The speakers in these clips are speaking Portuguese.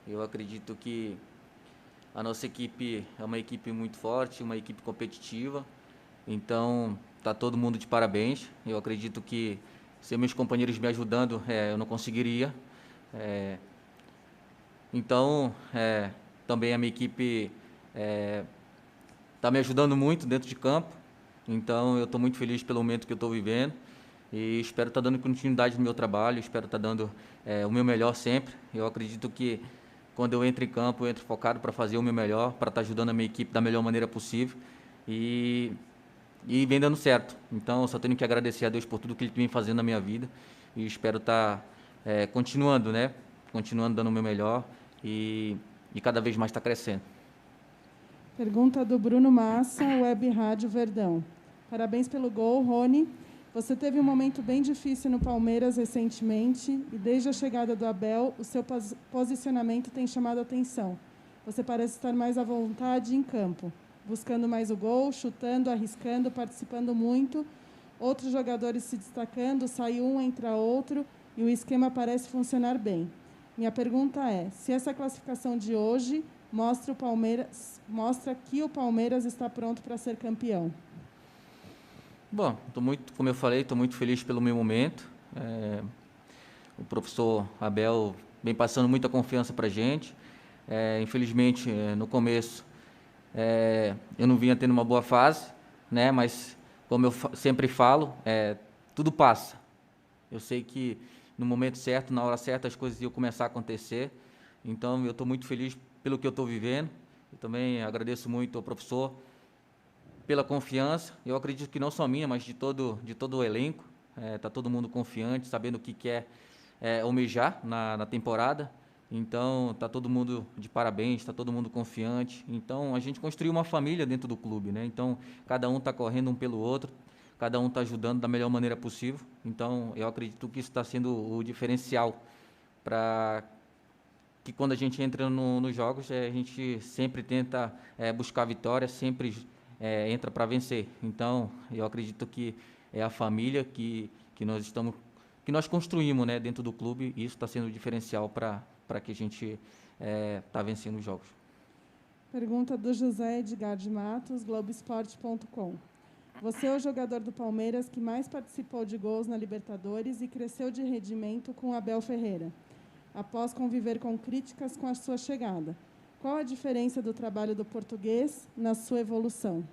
Eu acredito que a nossa equipe é uma equipe muito forte, uma equipe competitiva. Então, tá todo mundo de parabéns. Eu acredito que sem meus companheiros me ajudando, eu não conseguiria. É, então, também a minha equipe está me ajudando muito dentro de campo. Então, eu estou muito feliz pelo momento que eu estou vivendo e espero estar dando continuidade no meu trabalho, espero estar dando o meu melhor sempre. Eu acredito que quando eu entro em campo, eu entro focado para fazer o meu melhor, para estar ajudando a minha equipe da melhor maneira possível e, e vem dando certo. Então, eu só tenho que agradecer a Deus por tudo que Ele vem fazendo na minha vida e espero estar continuando, né? Continuando dando o meu melhor e cada vez mais estar crescendo. Pergunta do Bruno Massa, Web Rádio Verdão. Parabéns pelo gol, Rony. Você teve um momento bem difícil no Palmeiras recentemente e desde a chegada do Abel, o seu posicionamento tem chamado a atenção. Você parece estar mais à vontade em campo, buscando mais o gol, chutando, arriscando, participando muito. Outros jogadores se destacando, sai um, entra outro e o esquema parece funcionar bem. Minha pergunta é, se essa classificação de hoje mostra que o Palmeiras está pronto para ser campeão. Bom, como eu falei, estou muito feliz pelo meu momento. O professor Abel vem passando muita confiança para a gente. Infelizmente, no começo, eu não vinha tendo uma boa fase, né? Mas, como eu sempre falo, tudo passa. Eu sei que no momento certo, na hora certa, as coisas iam começar a acontecer. Então, eu estou muito feliz pelo que eu estou vivendo. Eu também agradeço muito ao professor pela confiança. Eu acredito que não só minha, mas de todo o elenco. Tá todo mundo confiante, sabendo o que quer almejar na temporada. Então, tá todo mundo de parabéns, tá todo mundo confiante. Então, a gente construiu uma família dentro do clube, né? Então, cada um tá correndo um pelo outro, cada um tá ajudando da melhor maneira possível. Então, eu acredito que isso está sendo o diferencial para que quando a gente entra nos jogos, a gente sempre tenta buscar a vitória, sempre entra para vencer. Então, eu acredito que é a família que nós construímos, né, dentro do clube, e isso está sendo o diferencial para que a gente tá vencendo os jogos. Pergunta do José Edgar de Matos, Globoesporte.com. Você é o jogador do Palmeiras que mais participou de gols na Libertadores e cresceu de rendimento com Abel Ferreira, após conviver com críticas com a sua chegada. Qual a diferença do trabalho do português na sua evolução?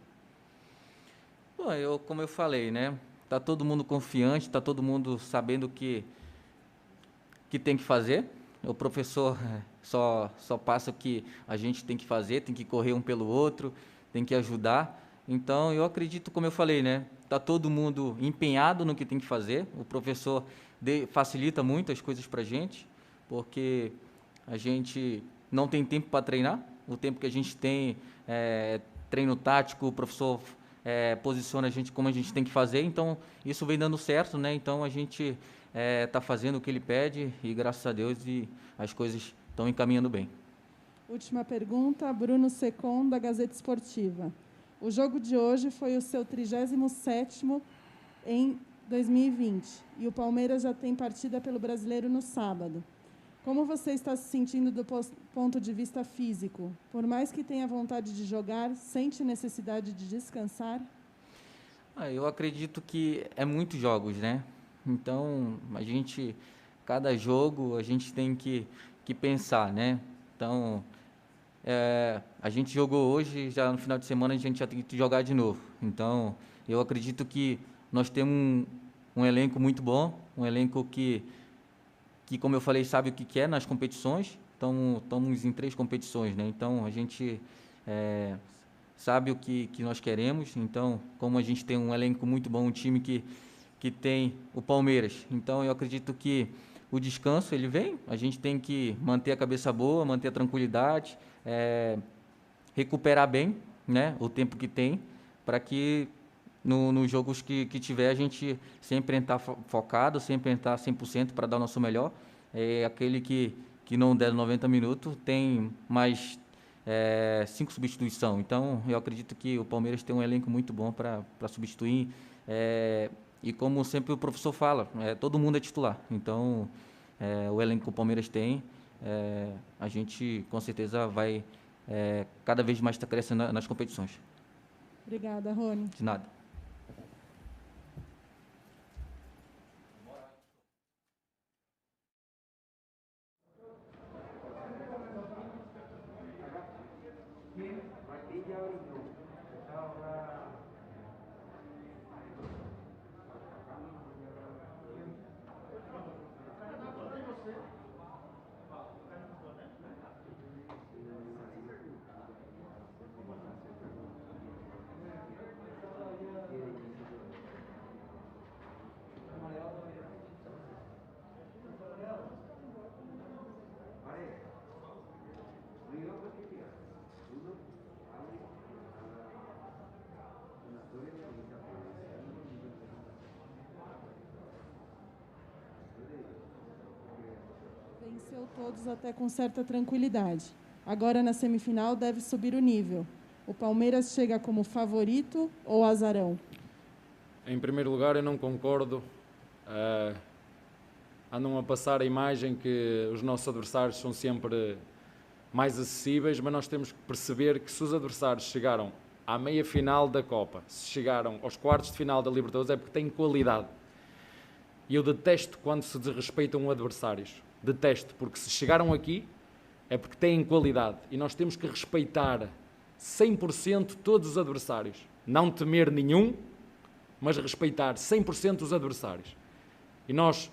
Bom, como eu falei, né, tá todo mundo confiante, tá todo mundo sabendo que tem que fazer. O professor só passa o que a gente tem que fazer, tem que correr um pelo outro, tem que ajudar. Então, eu acredito, como eu falei, né? Tá todo mundo empenhado no que tem que fazer. O professor facilita muito as coisas para a gente, porque a gente não tem tempo para treinar. O tempo que a gente tem treino tático, o professor posiciona a gente como a gente tem que fazer. Então, isso vem dando certo, né? Então, a gente está fazendo o que ele pede e, graças a Deus, as coisas estão encaminhando bem. Última pergunta, Bruno Secom, da Gazeta Esportiva. O jogo de hoje foi o seu 37º em 2020 e o Palmeiras já tem partida pelo Brasileiro no sábado. Como você está se sentindo do ponto de vista físico? Por mais que tenha vontade de jogar, sente necessidade de descansar? Eu acredito que é muitos jogos, né? Então, cada jogo, a gente tem que pensar, né? Então, a gente jogou hoje, já no final de semana a gente já tem que jogar de novo. Então, eu acredito que nós temos um elenco muito bom, um elenco que, como eu falei, sabe o que quer nas competições. Então, estamos em 3 competições, né? Então, a gente sabe o que nós queremos. Então, como a gente tem um elenco muito bom, um time que tem o Palmeiras. Então, eu acredito que o descanso, ele vem. A gente tem que manter a cabeça boa, manter a tranquilidade, recuperar bem, né, o tempo que tem, para que nos jogos que tiver, a gente sempre entrar focado, sempre entrar 100% para dar o nosso melhor. Aquele que não der 90 minutos tem mais 5 substituições. Então, eu acredito que o Palmeiras tem um elenco muito bom para substituir. E como sempre o professor fala, todo mundo é titular. Então, o elenco que o Palmeiras tem a gente com certeza vai cada vez mais estar crescendo nas competições. Obrigada, Rony. De nada. Venceu todos até com certa tranquilidade. Agora, na semifinal, deve subir o nível. O Palmeiras chega como favorito ou azarão? Em primeiro lugar, eu não concordo. Andam a passar a imagem que os nossos adversários são sempre mais acessíveis, mas nós temos que perceber que se os adversários chegaram à meia-final da Copa, se chegaram aos quartos de final da Libertadores, é porque têm qualidade. E eu detesto quando se desrespeitam adversários. Detesto, porque se chegaram aqui é porque têm qualidade. E nós temos que respeitar 100% todos os adversários. Não temer nenhum, mas respeitar 100% os adversários. E nós,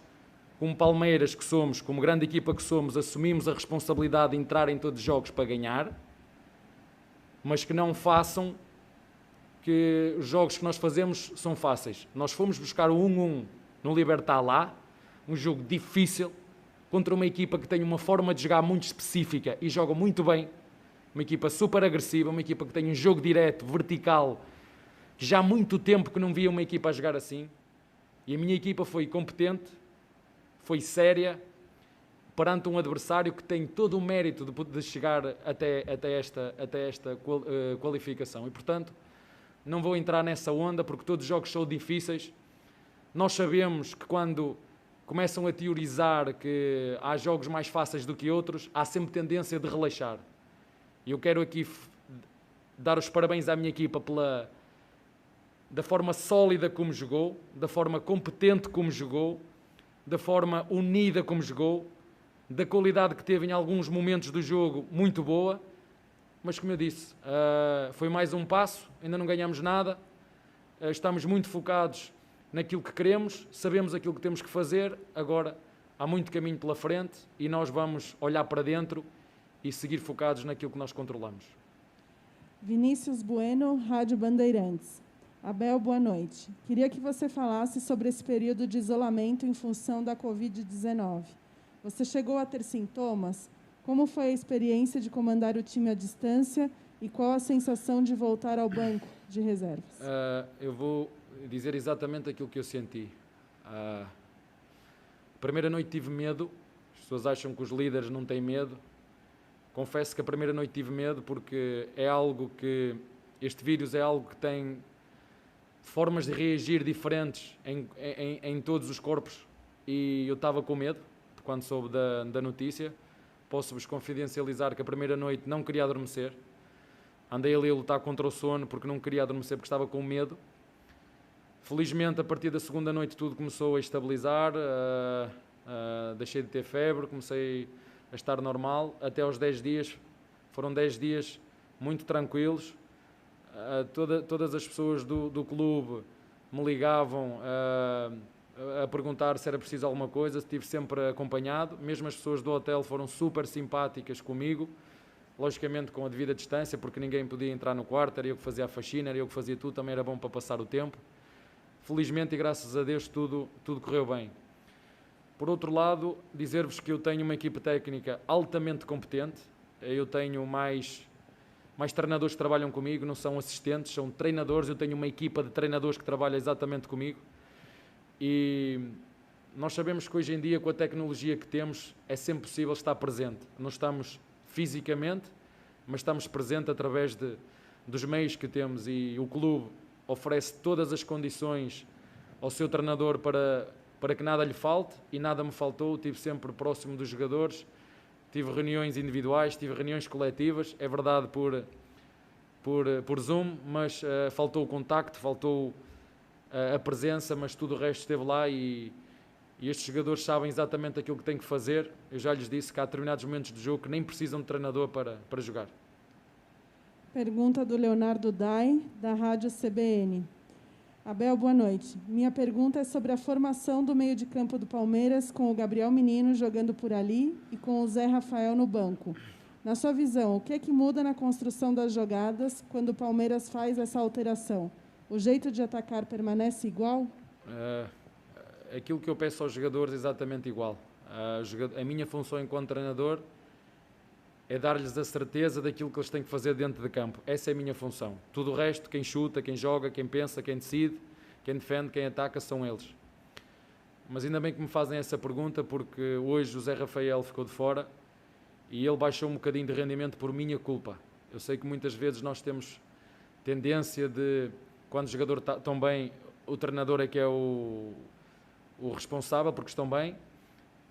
como Palmeiras que somos, como grande equipa que somos, assumimos a responsabilidade de entrar em todos os jogos para ganhar, mas que não façam que os jogos que nós fazemos são fáceis. Nós fomos buscar o 1-1 no Libertad lá, um jogo difícil, contra uma equipa que tem uma forma de jogar muito específica e joga muito bem, uma equipa super agressiva, uma equipa que tem um jogo direto, vertical, que já há muito tempo que não via uma equipa a jogar assim. E a minha equipa foi competente, foi séria, perante um adversário que tem todo o mérito de chegar até esta qualificação. E, portanto, não vou entrar nessa onda, porque todos os jogos são difíceis. Nós sabemos que quando começam a teorizar que há jogos mais fáceis do que outros, há sempre tendência de relaxar. E eu quero aqui dar os parabéns à minha equipa da forma sólida como jogou, da forma competente como jogou, da forma unida como jogou, da qualidade que teve em alguns momentos do jogo muito boa, mas como eu disse, foi mais um passo, ainda não ganhamos nada, estamos muito focados naquilo que queremos, sabemos aquilo que temos que fazer, agora há muito caminho pela frente e nós vamos olhar para dentro e seguir focados naquilo que nós controlamos. Vinícius Bueno, Rádio Bandeirantes. Abel, boa noite. Queria que você falasse sobre esse período de isolamento em função da Covid-19. Você chegou a ter sintomas? Como foi a experiência de comandar o time à distância e qual a sensação de voltar ao banco de reservas? Eu vou dizer exatamente aquilo que eu senti. Primeira noite tive medo, as pessoas acham que os líderes não têm medo. Confesso que a primeira noite tive medo porque é algo que, este vírus é algo que tem formas de reagir diferentes em todos os corpos e eu estava com medo quando soube da notícia. Posso-vos confidencializar que a primeira noite não queria adormecer. Andei ali a lutar contra o sono porque não queria adormecer porque estava com medo. Felizmente, a partir da segunda noite tudo começou a estabilizar, deixei de ter febre, comecei a estar normal, até aos 10 dias, foram 10 dias muito tranquilos. Todas as pessoas do clube me ligavam a perguntar se era preciso alguma coisa, estive sempre acompanhado, mesmo as pessoas do hotel foram super simpáticas comigo, logicamente com a devida distância, porque ninguém podia entrar no quarto, era eu que fazia a faxina, era eu que fazia tudo, também era bom para passar o tempo. Felizmente e graças a Deus tudo correu bem. Por outro lado, dizer-vos que eu tenho uma equipa técnica altamente competente, eu tenho mais treinadores que trabalham comigo, não são assistentes, são treinadores, eu tenho uma equipa de treinadores que trabalha exatamente comigo e nós sabemos que hoje em dia com a tecnologia que temos é sempre possível estar presente. Não estamos fisicamente, mas estamos presentes através dos meios que temos e o clube oferece todas as condições ao seu treinador para que nada lhe falte e nada me faltou, estive sempre próximo dos jogadores tive reuniões individuais, tive reuniões coletivas, é verdade por Zoom, mas faltou o contacto, faltou a presença, mas tudo o resto esteve lá e estes jogadores sabem exatamente aquilo que têm que fazer. Eu já lhes disse que há determinados momentos do jogo que nem precisam de treinador para jogar. Pergunta do Leonardo Dai, da Rádio CBN. Abel, boa noite. Minha pergunta é sobre a formação do meio de campo do Palmeiras, com o Gabriel Menino jogando por ali e com o Zé Rafael no banco. Na sua visão, o que é que muda na construção das jogadas quando o Palmeiras faz essa alteração? O jeito de atacar permanece igual? Aquilo que eu peço aos jogadores é exatamente igual. A minha função enquanto treinador é dar-lhes a certeza daquilo que eles têm que fazer dentro de campo. Essa é a minha função. Tudo o resto, quem chuta, quem joga, quem pensa, quem decide, quem defende, quem ataca, são eles. Mas ainda bem que me fazem essa pergunta, porque hoje o Zé Rafael ficou de fora e ele baixou um bocadinho de rendimento por minha culpa. Eu sei que muitas vezes nós temos tendência de, quando o jogador está tão bem, o treinador é que é o responsável porque estão bem,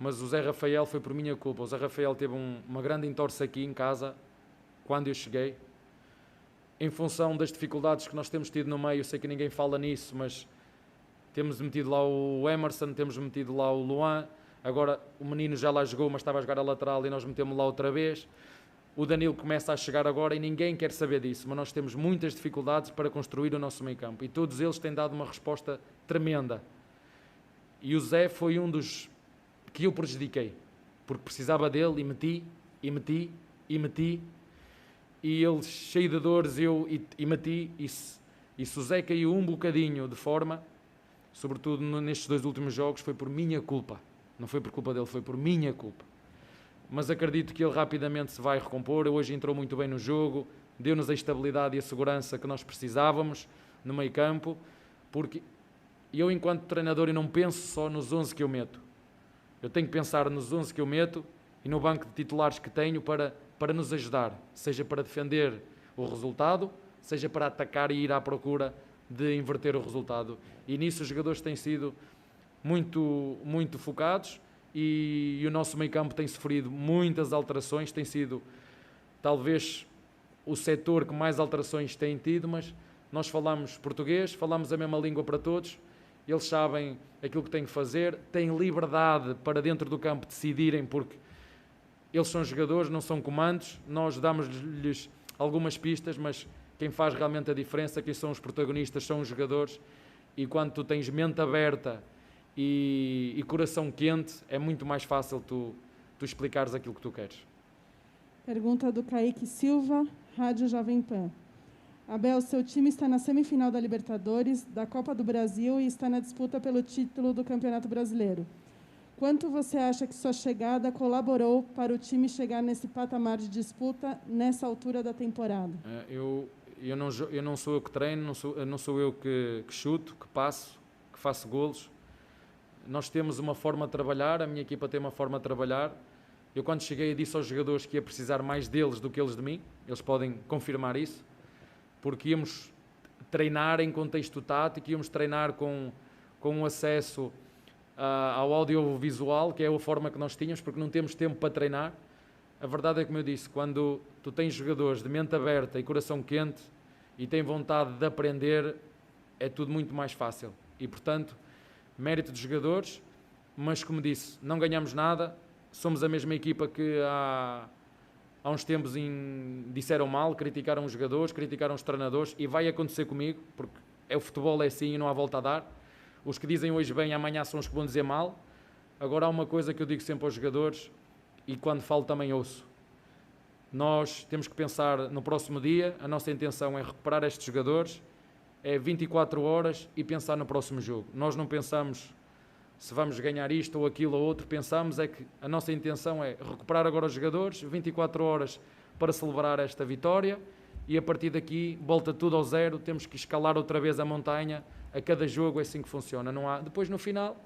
mas o Zé Rafael foi por minha culpa. O Zé Rafael teve uma grande entorse aqui em casa, quando eu cheguei, em função das dificuldades que nós temos tido no meio. Eu sei que ninguém fala nisso, mas temos metido lá o Emerson, temos metido lá o Luan, agora o menino já lá jogou, mas estava a jogar a lateral e nós metemos lá outra vez. O Danilo começa a chegar agora e ninguém quer saber disso, mas nós temos muitas dificuldades para construir o nosso meio campo e todos eles têm dado uma resposta tremenda. E o Zé foi um dos que eu prejudiquei, porque precisava dele e meti, e ele cheio de dores, meti, e se o Zé caiu um bocadinho de forma, sobretudo nestes 2 últimos jogos, foi por minha culpa, não foi por culpa dele, foi por minha culpa. Mas acredito que ele rapidamente se vai recompor. Hoje entrou muito bem no jogo, deu-nos a estabilidade e a segurança que nós precisávamos no meio campo, porque eu enquanto treinador eu não penso só nos 11 que eu meto. Eu tenho que pensar nos 11 que eu meto e no banco de titulares que tenho para nos ajudar, seja para defender o resultado, seja para atacar e ir à procura de inverter o resultado. E nisso os jogadores têm sido muito, muito focados e o nosso meio-campo tem sofrido muitas alterações, tem sido talvez o setor que mais alterações tem tido, mas nós falamos português, falamos a mesma língua para todos. Eles sabem aquilo que têm que fazer, têm liberdade para dentro do campo decidirem, porque eles são jogadores, não são comandos. Nós damos-lhes algumas pistas, mas quem faz realmente a diferença, quem são os protagonistas, são os jogadores. E quando tu tens mente aberta e coração quente, é muito mais fácil tu explicares aquilo que tu queres. Pergunta do Kaique Silva, Rádio Jovem Pan. Abel, seu time está na semifinal da Libertadores, da Copa do Brasil e está na disputa pelo título do Campeonato Brasileiro. Quanto você acha que sua chegada colaborou para o time chegar nesse patamar de disputa nessa altura da temporada? Eu não sou eu que treino, não sou eu que chuto, que passo, que faço golos. Nós temos uma forma de trabalhar, a minha equipa tem uma forma de trabalhar. Eu quando cheguei disse aos jogadores que ia precisar mais deles do que eles de mim, eles podem confirmar isso, porque íamos treinar em contexto tático, íamos treinar com um acesso ao audiovisual, que é a forma que nós tínhamos, porque não temos tempo para treinar. A verdade é, como eu disse, quando tu tens jogadores de mente aberta e coração quente e têm vontade de aprender, é tudo muito mais fácil. E, portanto, mérito dos jogadores, mas, como disse, não ganhamos nada, somos a mesma equipa que há uns tempos disseram mal, criticaram os jogadores, criticaram os treinadores, e vai acontecer comigo, porque o futebol é assim e não há volta a dar. Os que dizem hoje bem, amanhã são os que vão dizer mal. Agora há uma coisa que eu digo sempre aos jogadores, e quando falo também ouço. Nós temos que pensar no próximo dia, a nossa intenção é recuperar estes jogadores, é 24 horas e pensar no próximo jogo. Nós não pensamos se vamos ganhar isto ou aquilo ou outro, pensamos é que a nossa intenção é recuperar agora os jogadores, 24 horas para celebrar esta vitória e a partir daqui volta tudo ao zero, temos que escalar outra vez a montanha, a cada jogo é assim que funciona. Não há. Depois no final,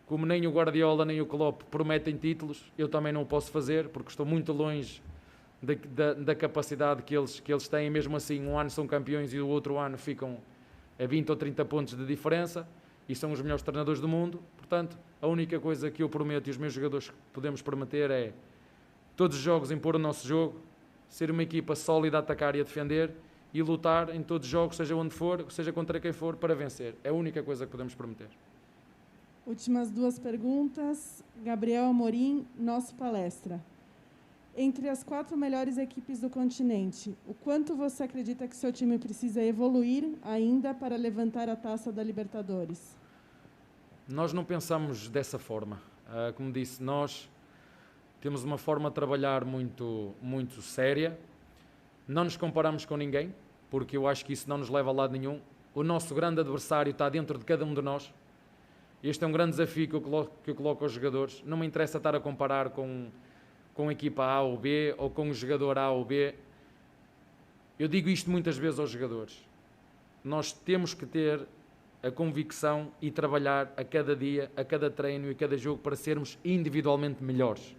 como nem o Guardiola nem o Klopp prometem títulos, eu também não o posso fazer porque estou muito longe da capacidade que eles têm. Mesmo assim, um ano são campeões e o outro ano ficam a 20 ou 30 pontos de diferença e são os melhores treinadores do mundo. Portanto, a única coisa que eu prometo e os meus jogadores podemos prometer é todos os jogos impor o nosso jogo, ser uma equipa sólida a atacar e a defender e lutar em todos os jogos, seja onde for, seja contra quem for, para vencer. É a única coisa que podemos prometer. Últimas 2 perguntas. Gabriel Amorim, nosso palestra. Entre as 4 melhores equipes do continente, o quanto você acredita que seu time precisa evoluir ainda para levantar a taça da Libertadores? Nós não pensamos dessa forma. Como disse, nós temos uma forma de trabalhar muito séria. Não nos comparamos com ninguém, porque eu acho que isso não nos leva a lado nenhum. O nosso grande adversário está dentro de cada um de nós. Este é um grande desafio que eu coloco aos jogadores. Não me interessa estar a comparar com a equipa A ou B, ou com o jogador A ou B. Eu digo isto muitas vezes aos jogadores. Nós temos que ter a convicção e trabalhar a cada dia, a cada treino e a cada jogo para sermos individualmente melhores.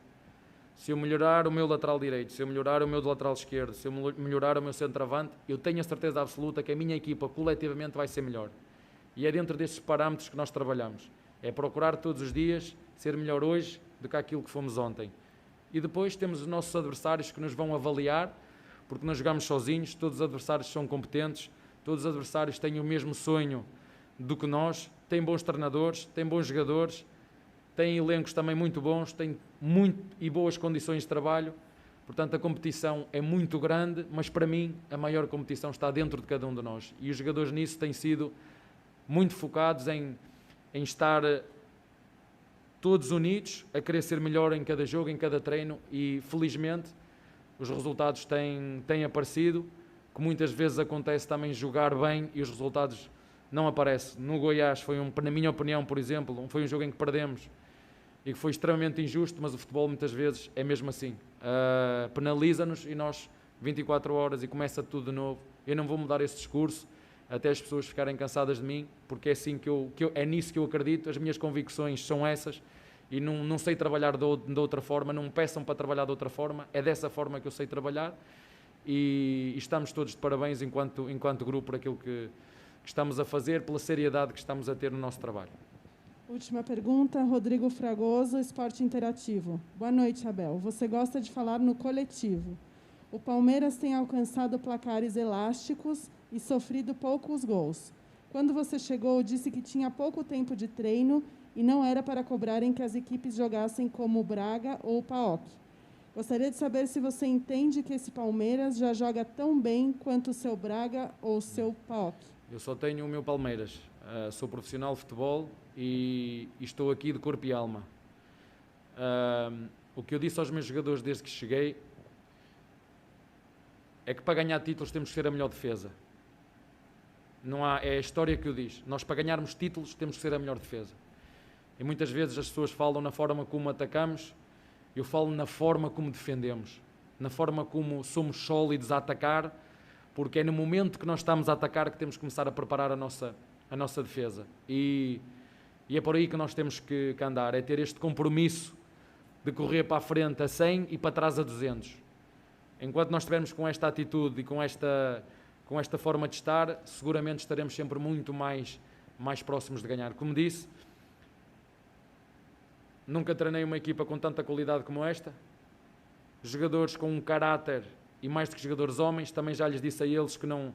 Se eu melhorar o meu lateral direito, se eu melhorar o meu lateral esquerdo, se eu melhorar o meu centroavante, eu tenho a certeza absoluta que a minha equipa coletivamente vai ser melhor. E é dentro destes parâmetros que nós trabalhamos. É procurar todos os dias ser melhor hoje do que aquilo que fomos ontem. E depois temos os nossos adversários que nos vão avaliar, porque nós jogamos sozinhos, todos os adversários são competentes, todos os adversários têm o mesmo sonho do que nós, têm bons treinadores, têm bons jogadores, têm elencos também muito bons, têm muito e boas condições de trabalho. Portanto, a competição é muito grande, mas para mim a maior competição está dentro de cada um de nós. E os jogadores nisso têm sido muito focados em estar todos unidos, a querer ser melhor em cada jogo, em cada treino, e felizmente os resultados têm aparecido, que muitas vezes acontece também jogar bem e os resultados não aparecem. No Goiás na minha opinião, por exemplo, foi um jogo em que perdemos e que foi extremamente injusto, mas o futebol muitas vezes é mesmo assim. Penaliza-nos e nós 24 horas e começa tudo de novo. Eu não vou mudar esse discurso até as pessoas ficarem cansadas de mim, porque é assim é nisso que eu acredito, as minhas convicções são essas e não sei trabalhar de outra forma, não me peçam para trabalhar de outra forma, é dessa forma que eu sei trabalhar e estamos todos de parabéns enquanto grupo por aquilo que estamos a fazer, pela seriedade que estamos a ter no nosso trabalho. Última pergunta, Rodrigo Fragoso, Esporte Interativo. Boa noite, Abel. Você gosta de falar no coletivo. O Palmeiras tem alcançado placares elásticos e sofrido poucos gols. Quando você chegou, disse que tinha pouco tempo de treino e não era para cobrarem que as equipes jogassem como o Braga ou o PAOK. Gostaria de saber se você entende que esse Palmeiras já joga tão bem quanto o seu Braga ou o seu PAOK. Eu só tenho o meu Palmeiras. Sou profissional de futebol e estou aqui de corpo e alma. O que eu disse aos meus jogadores desde que cheguei é que para ganhar títulos temos que ser a melhor defesa. É a história que eu diz. Nós, para ganharmos títulos, temos que ser a melhor defesa. E muitas vezes as pessoas falam na forma como atacamos, eu falo na forma como defendemos, na forma como somos sólidos a atacar, porque é no momento que nós estamos a atacar que temos que começar a preparar a nossa defesa. E é por aí que nós temos que andar, é ter este compromisso de correr para a frente a 100 e para trás a 200. Enquanto nós estivermos com esta atitude e com esta forma de estar, seguramente estaremos sempre muito mais próximos de ganhar. Como disse, nunca treinei uma equipa com tanta qualidade como esta. Jogadores com um caráter, e mais do que jogadores homens, também já lhes disse a eles que não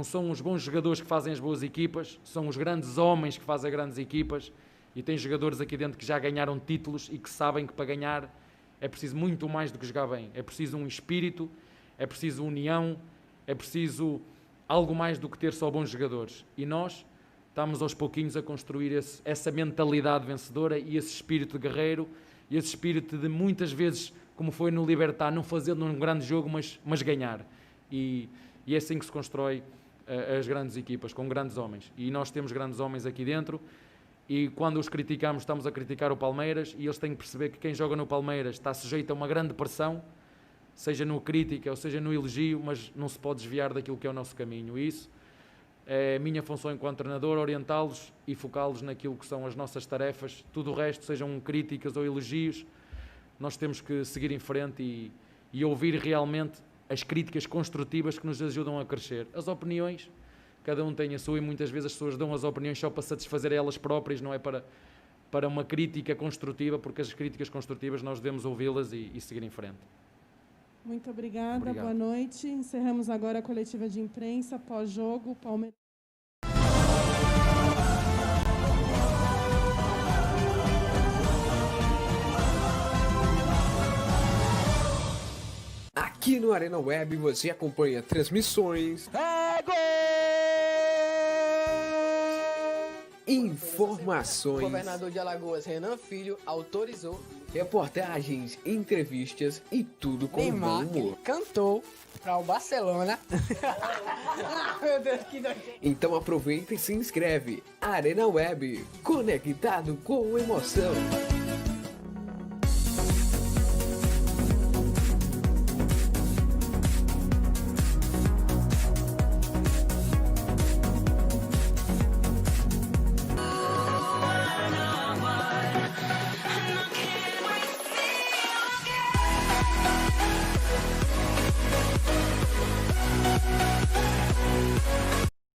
são os bons jogadores que fazem as boas equipas, são os grandes homens que fazem grandes equipas, e tem jogadores aqui dentro que já ganharam títulos e que sabem que para ganhar é preciso muito mais do que jogar bem. É preciso um espírito, é preciso união, é preciso algo mais do que ter só bons jogadores. E nós estamos aos pouquinhos a construir essa mentalidade vencedora e esse espírito guerreiro, e esse espírito de muitas vezes, como foi no Libertad, não fazer num grande jogo, mas ganhar. E é assim que se constrói as grandes equipas, com grandes homens. E nós temos grandes homens aqui dentro, e quando os criticamos, estamos a criticar o Palmeiras, e eles têm que perceber que quem joga no Palmeiras está sujeito a uma grande pressão, seja no crítica ou seja no elogio, mas não se pode desviar daquilo que é o nosso caminho. E isso é a minha função enquanto treinador, orientá-los e focá-los naquilo que são as nossas tarefas. Tudo o resto, sejam críticas ou elogios, nós temos que seguir em frente e ouvir realmente as críticas construtivas que nos ajudam a crescer. As opiniões, cada um tem a sua, e muitas vezes as pessoas dão as opiniões só para satisfazer elas próprias, não é para para uma crítica construtiva, porque as críticas construtivas nós devemos ouvi-las e seguir em frente. Muito obrigada, Obrigado. Boa noite. Encerramos agora a coletiva de imprensa, pós-jogo, Palmeiras. Aqui no Arena Web você acompanha transmissões, informações, O governador de Alagoas, Renan Filho, autorizou. reportagens, entrevistas e tudo com bom Neymar humor. cantou para o Barcelona. Meu Deus, que nojento. Então aproveita e se inscreve. Arena Web, conectado com emoção.